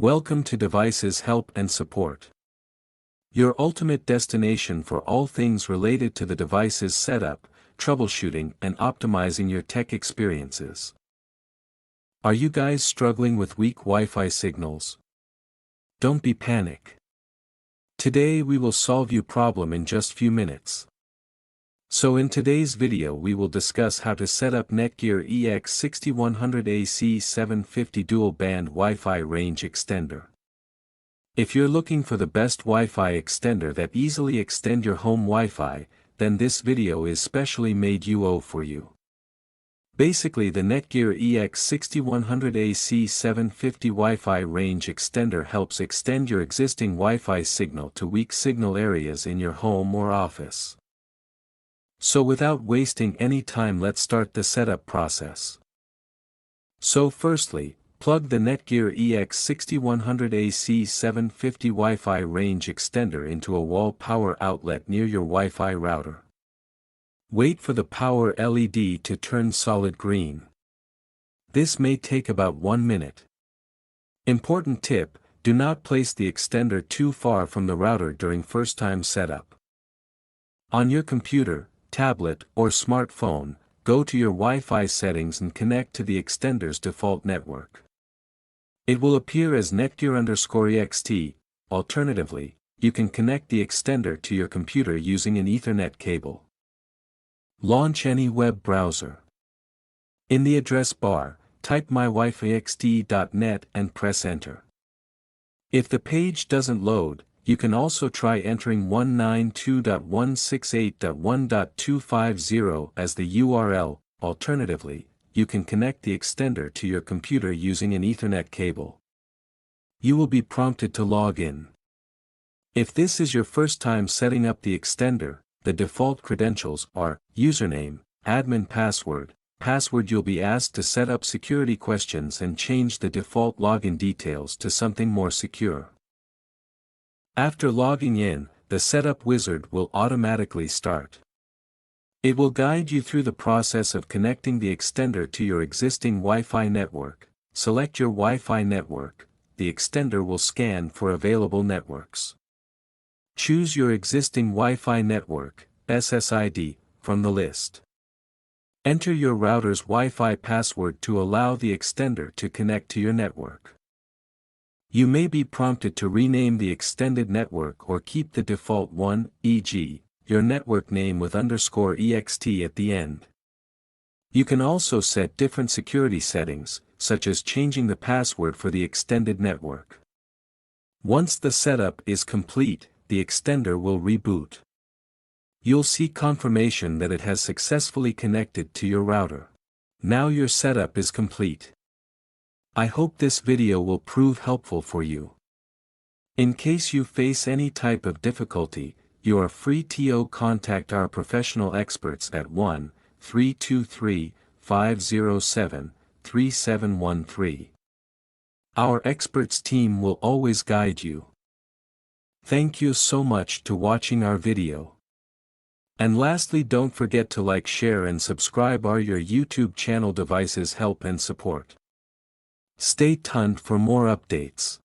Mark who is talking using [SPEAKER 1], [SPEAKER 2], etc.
[SPEAKER 1] Welcome to Devices Help and Support, your ultimate destination for all things related to the device's setup, troubleshooting and optimizing your tech experiences. Are you guys struggling with weak Wi-Fi signals? Don't be panic. Today we will solve your problem in just few minutes. So in today's video we will discuss how to set up Netgear EX6100 AC750 dual-band Wi-Fi range extender. If you're looking for the best Wi-Fi extender that easily extend your home Wi-Fi, then this video is specially made for you. Basically, the Netgear EX6100 AC750 Wi-Fi range extender helps extend your existing Wi-Fi signal to weak signal areas in your home or office. So without wasting any time, let's start the setup process. So firstly, plug the Netgear EX6100 AC750 Wi-Fi range extender into a wall power outlet near your Wi-Fi router. Wait for the power LED to turn solid green. This may take about 1 minute. Important tip: do not place the extender too far from the router during first-time setup. On your computer, tablet, or smartphone, go to your Wi-Fi settings and connect to the extender's default network. It will appear as Netgear_EXT. Alternatively, you can connect the extender to your computer using an Ethernet cable. Launch any web browser. In the address bar, type mywifixt.net and press enter. If the page doesn't load, you can also try entering 192.168.1.250 as the URL. Alternatively, you can connect the extender to your computer using an Ethernet cable. You will be prompted to log in. If this is your first time setting up the extender, the default credentials are username, admin password. You'll be asked to set up security questions and change the default login details to something more secure. After logging in, the setup wizard will automatically start. It will guide you through the process of connecting the extender to your existing Wi-Fi network. Select your Wi-Fi network. The extender will scan for available networks. Choose your existing Wi-Fi network, SSID, from the list. Enter your router's Wi-Fi password to allow the extender to connect to your network. You may be prompted to rename the extended network or keep the default one, e.g., your network name with _ext at the end. You can also set different security settings, such as changing the password for the extended network. Once the setup is complete, the extender will reboot. You'll see confirmation that it has successfully connected to your router. Now your setup is complete. I hope this video will prove helpful for you. In case you face any type of difficulty, you are free to contact our professional experts at 1-323-507-3713. Our experts team will always guide you. Thank you so much for watching our video. And lastly, don't forget to like, share and subscribe our YouTube channel Devices Help and Support. Stay tuned for more updates.